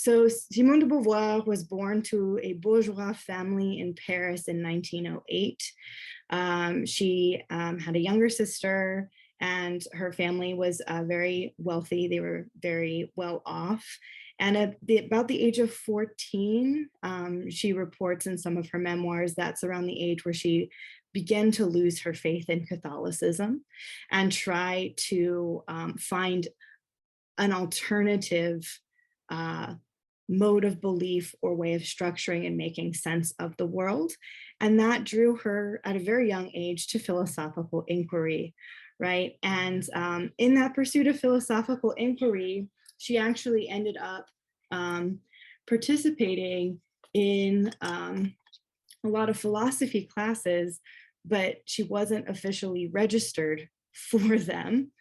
So Simone de Beauvoir was born to a bourgeois family in Paris in 1908. She had a younger sister, and her family was very wealthy. They were very well off. And at about the age of 14, she reports in some of her memoirs that's around the age where she began to lose her faith in Catholicism and try to find an alternative mode of belief or way of structuring and making sense of the world. And that drew her at a very young age to philosophical inquiry, right? And in that pursuit of philosophical inquiry, she actually ended up participating in a lot of philosophy classes, but she wasn't officially registered for them.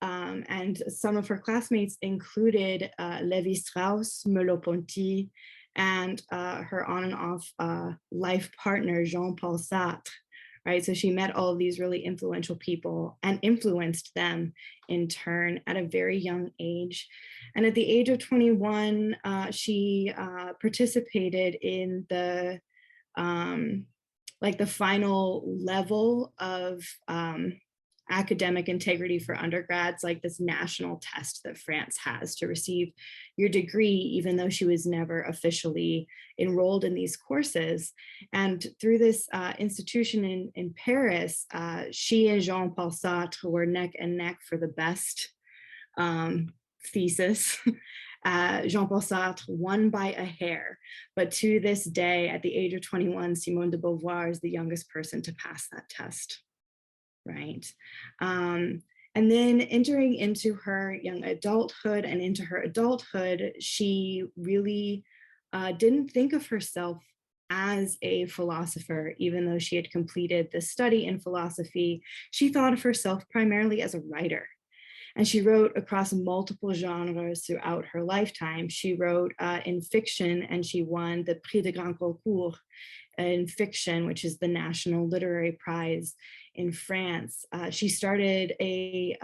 And some of her classmates included Lévi-Strauss, Merleau-Ponty, and her on and off life partner, Jean-Paul Sartre, right? So she met all of these really influential people and influenced them in turn at a very young age. And at the age of 21, she participated in the the final level of academic integrity for undergrads, like this national test that France has to receive your degree, even though she was never officially enrolled in these courses. And through this institution in Paris, she and Jean-Paul Sartre were neck and neck for the best thesis. Jean-Paul Sartre won by a hair, but to this day, at the age of 21, Simone de Beauvoir is the youngest person to pass that test. Right. And then entering into her young adulthood and into her adulthood, she really didn't think of herself as a philosopher, even though she had completed the study in philosophy. She thought of herself primarily as a writer. And she wrote across multiple genres throughout her lifetime. She wrote in fiction, and she won the Prix de Grand Concours in fiction, which is the National Literary Prize in France. She started a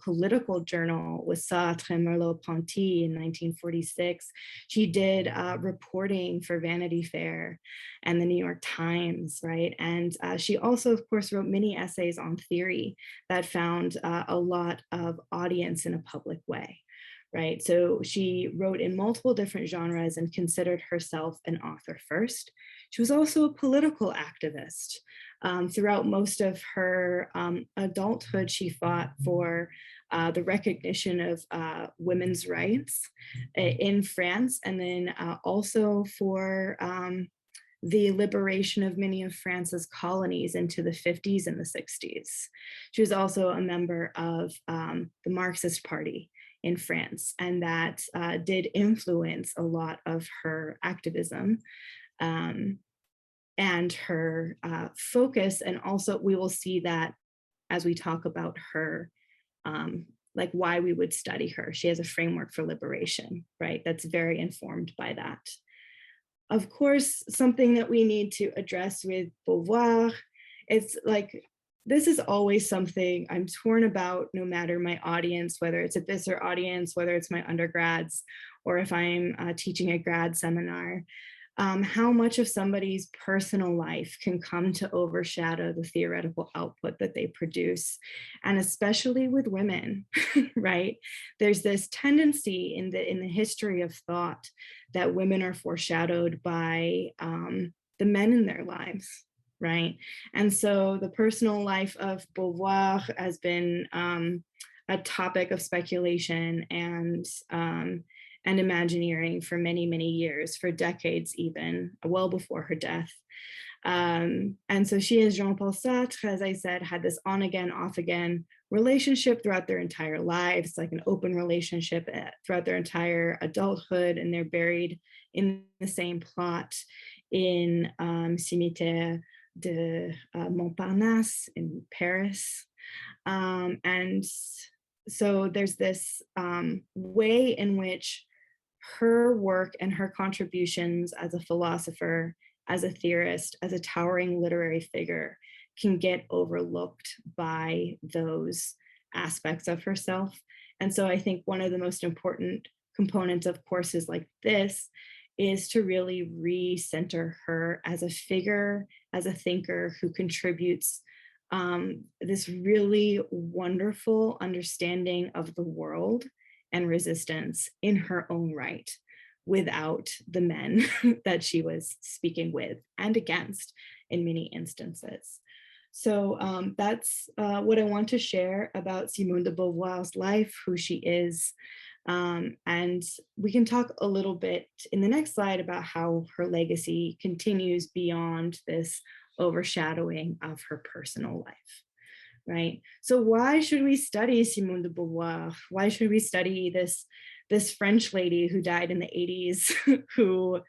political journal with Sartre and Merleau-Ponty in 1946. She did reporting for Vanity Fair and the New York Times, right? And she also, of course, wrote many essays on theory that found a lot of audience in a public way. Right. So she wrote in multiple different genres and considered herself an author first. She was also a political activist. Throughout most of her adulthood, she fought for the recognition of women's rights in France, and then also for the liberation of many of France's colonies into the 50s and the 60s. She was also a member of the Marxist Party in France, and that did influence a lot of her activism and her focus. And also we will see that as we talk about her, like why we would study her. She has a framework for liberation, right? That's very informed by that. Of course, something that we need to address with Beauvoir, it's like, this is always something I'm torn about, no matter my audience, whether it's a BISR audience, whether it's my undergrads, or if I'm teaching a grad seminar, how much of somebody's personal life can come to overshadow the theoretical output that they produce, and especially with women, right? There's this tendency in the history of thought that women are foreshadowed by the men in their lives, right? And so the personal life of Beauvoir has been a topic of speculation and Imagineering for many, many years, for decades even, well before her death. And so she and Jean-Paul Sartre, as I said, had this on again, off again relationship throughout their entire lives, like an open relationship throughout their entire adulthood, and they're buried in the same plot in Cimetière de Montparnasse in Paris. And so there's this way in which her work and her contributions as a philosopher, as a theorist, as a towering literary figure can get overlooked by those aspects of herself. And so I think one of the most important components of courses like this is to really recenter her as a figure, as a thinker who contributes this really wonderful understanding of the world and resistance in her own right, without the men that she was speaking with and against in many instances. So that's what I want to share about Simone de Beauvoir's life, who she is. And we can talk a little bit in the next slide about how her legacy continues beyond this overshadowing of her personal life, right? So why should we study Simone de Beauvoir? Why should we study this French lady who died in the 80s, who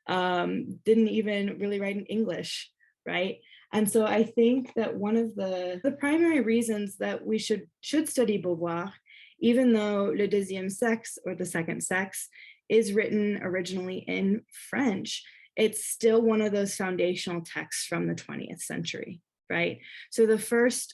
didn't even really write in English, right? And so I think that one of the primary reasons that we should study Beauvoir, even though Le Deuxième Sexe, or the Second Sex, is written originally in French, it's still one of those foundational texts from the 20th century, right? So the first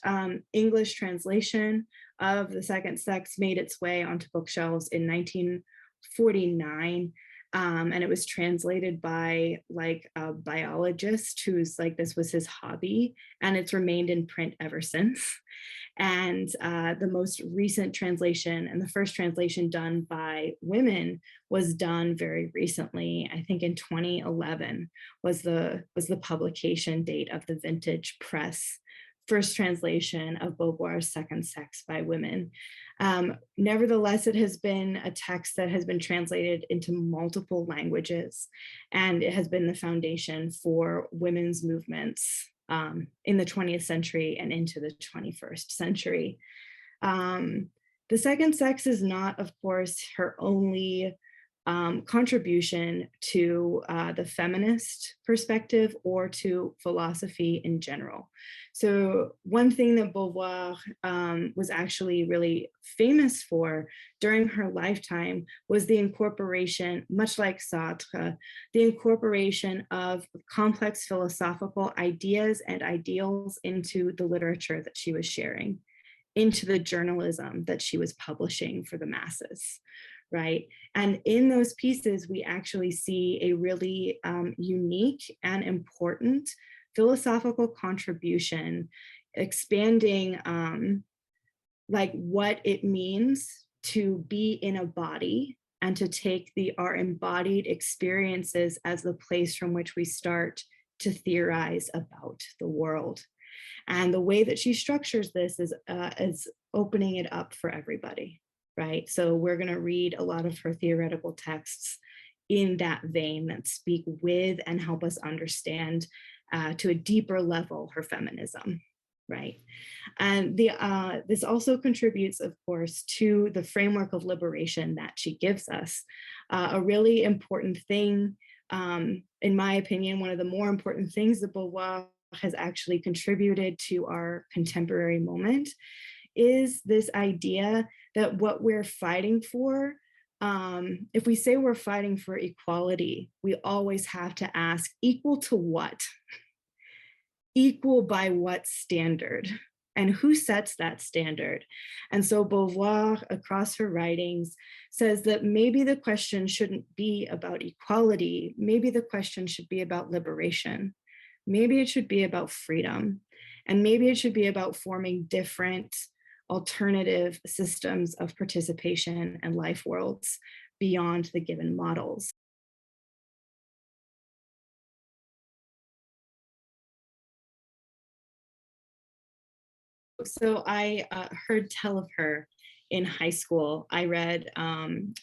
English translation of The Second Sex made its way onto bookshelves in 1949. And it was translated by like a biologist who's like, this was his hobby, and it's remained in print ever since. And the most recent translation, and the first translation done by women, was done very recently. I think in 2011 was the publication date of the Vintage Press first translation of Beauvoir's Second Sex by women. Nevertheless, it has been a text that has been translated into multiple languages, and it has been the foundation for women's movements in the 20th century and into the 21st century. The Second Sex is not, of course, her only contribution to the feminist perspective or to philosophy in general. So one thing that Beauvoir was actually really famous for during her lifetime was the incorporation, much like Sartre, the incorporation of complex philosophical ideas and ideals into the literature that she was sharing, into the journalism that she was publishing for the masses, right? And in those pieces, we actually see a really unique and important philosophical contribution, expanding like what it means to be in a body and to take our embodied experiences as the place from which we start to theorize about the world. And the way that she structures this is opening it up for everybody, right? So we're going to read a lot of her theoretical texts in that vein that speak with and help us understand to a deeper level her feminism, right? And this also contributes, of course, to the framework of liberation that she gives us. A really important thing, in my opinion, one of the more important things that Beauvoir has actually contributed to our contemporary moment is this idea that what we're fighting for, if we say we're fighting for equality, we always have to ask, equal to what? Equal by what standard? And who sets that standard? And so Beauvoir, across her writings, says that maybe the question shouldn't be about equality. Maybe the question should be about liberation. Maybe it should be about freedom. And maybe it should be about forming different alternative systems of participation and life worlds beyond the given models. So I heard tell of her in high school. I read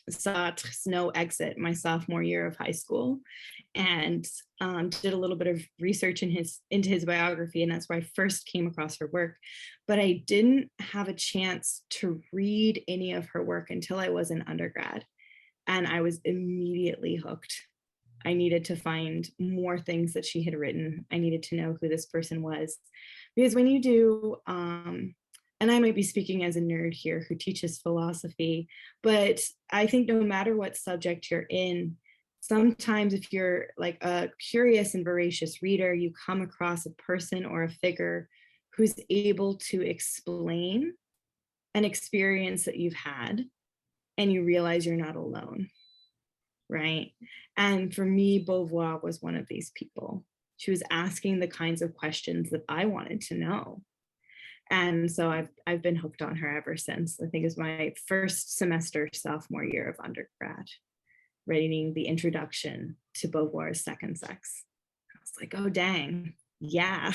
Sartre's No Exit my sophomore year of high school, and did a little bit of research into his biography, and that's where I first came across her work. But I didn't have a chance to read any of her work until I was an undergrad, and I was immediately hooked. I needed to find more things that she had written. I needed to know who this person was. Because when you do, and I might be speaking as a nerd here who teaches philosophy, but I think no matter what subject you're in, sometimes if you're like a curious and voracious reader, you come across a person or a figure who's able to explain an experience that you've had and you realize you're not alone, right? And for me, Beauvoir was one of these people. She was asking the kinds of questions that I wanted to know. And so I've been hooked on her ever since. I think it was my first semester, sophomore year of undergrad, reading the introduction to Beauvoir's Second Sex. I was like, oh, dang, yeah.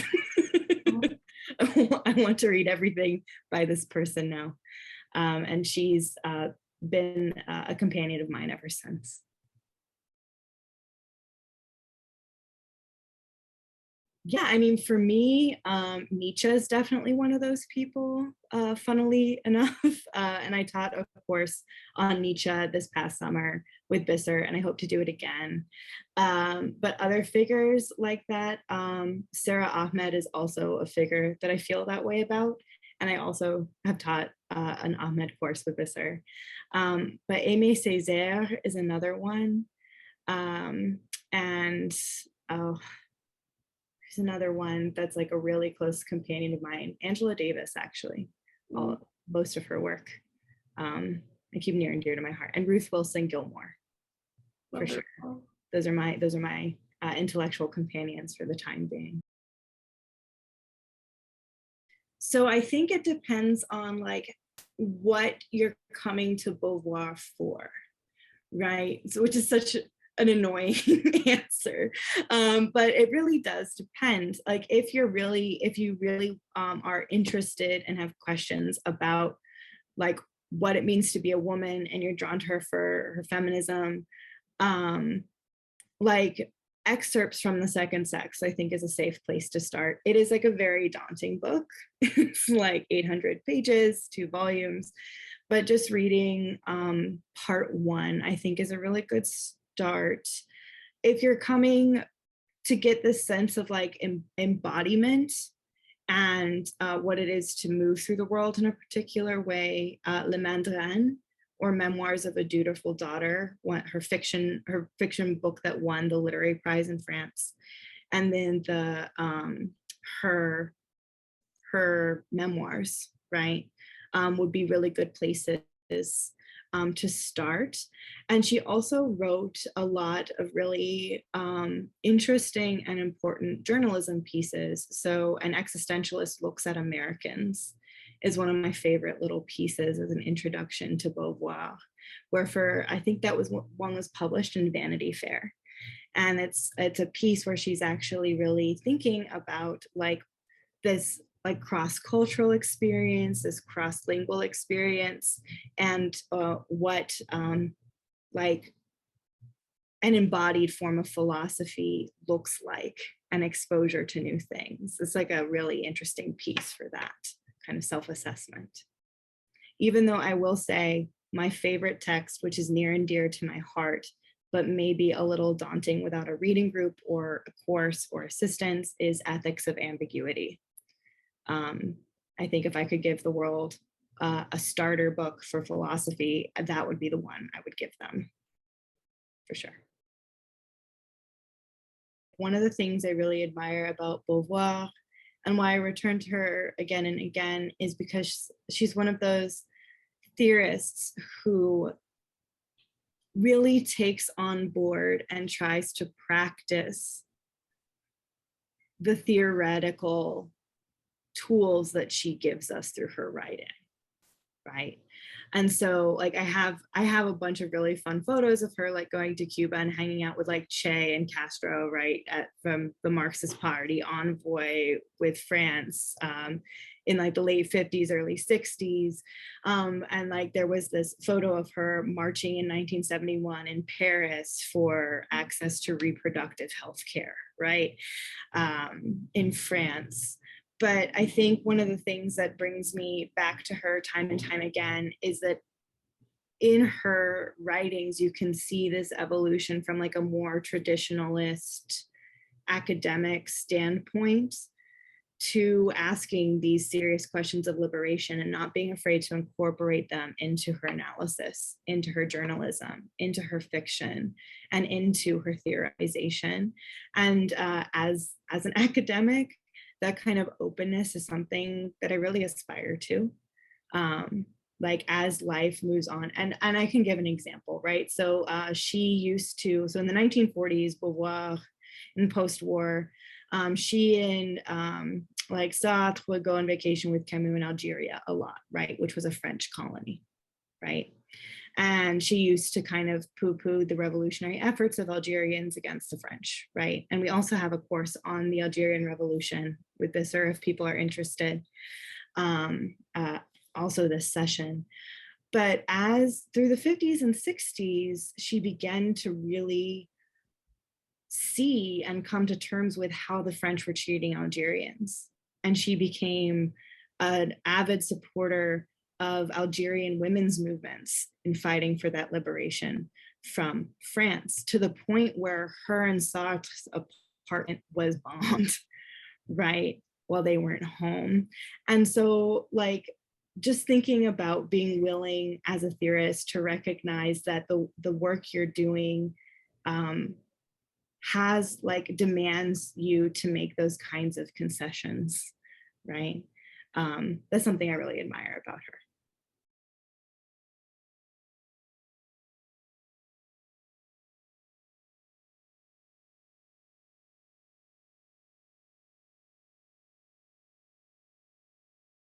I want to read everything by this person now. And she's been a companion of mine ever since. Yeah, I mean, for me, Nietzsche is definitely one of those people, funnily enough. And I taught a course on Nietzsche this past summer with BISR, and I hope to do it again. But other figures like that, Sarah Ahmed is also a figure that I feel that way about. And I also have taught an Ahmed course with BISR. But Aimé Césaire is another one. And oh, there's another one that's like a really close companion of mine, Angela Davis, actually. Most of her work I keep near and dear to my heart, and Ruth Wilson Gilmore, for sure. Those are my intellectual companions for the time being. So I think it depends on like what you're coming to Beauvoir for, right? So, which is such an annoying answer, but it really does depend. Like if you really are interested and have questions about like what it means to be a woman, and you're drawn to her for her feminism, like excerpts from The Second Sex, I think, is a safe place to start. It is like a very daunting book. It's like 800 pages, 2 volumes, but just reading part 1, I think, is a really good start. If you're coming to get this sense of like embodiment and what it is to move through the world in a particular way, Le Mandarin, or Memoirs of a Dutiful Daughter, her fiction book that won the literary prize in France, and then her memoirs, right, would be really good places to start. And she also wrote a lot of really interesting and important journalism pieces. So An Existentialist Looks at Americans is one of my favorite little pieces as an introduction to Beauvoir, where I think that was one was published in Vanity Fair. And it's a piece where she's actually really thinking about like this like cross-cultural experience, this cross-lingual experience, and what like an embodied form of philosophy looks like, and exposure to new things. It's like a really interesting piece for that kind of self-assessment. Even though I will say my favorite text, which is near and dear to my heart, but maybe a little daunting without a reading group or a course or assistance, is Ethics of Ambiguity. I think if I could give the world a starter book for philosophy, that would be the one I would give them, for sure. One of the things I really admire about Beauvoir, and why I return to her again and again, is because she's one of those theorists who really takes on board and tries to practice the theoretical tools that she gives us through her writing, right? And so like I have a bunch of really fun photos of her like going to Cuba and hanging out with like Che and Castro, right, from the Marxist Party envoy with France in like the late 50s, early 60s. And like there was this photo of her marching in 1971 in Paris for access to reproductive health care, right, in France. But I think one of the things that brings me back to her time and time again is that in her writings, you can see this evolution from like a more traditionalist academic standpoint to asking these serious questions of liberation and not being afraid to incorporate them into her analysis, into her journalism, into her fiction, and into her theorization. And as an academic, that kind of openness is something that I really aspire to. like as life moves on. And I can give an example, right? So she used to, so in the 1940s, Beauvoir, in post-war, she and like Sartre would go on vacation with Camus in Algeria a lot, right? Which was a French colony, right? And she used to kind of poo-poo the revolutionary efforts of Algerians against the French, right? And we also have a course on the Algerian Revolution with BISR if people are interested. Also this session. But as through the 50s and 60s, she began to really see and come to terms with how the French were treating Algerians. And she became an avid supporter of Algerian women's movements in fighting for that liberation from France, to the point where her and Sartre's apartment was bombed, right, while they weren't home. And so, like, just thinking about being willing as a theorist to recognize that the work you're doing has, like, demands you to make those kinds of concessions, right? That's something I really admire about her.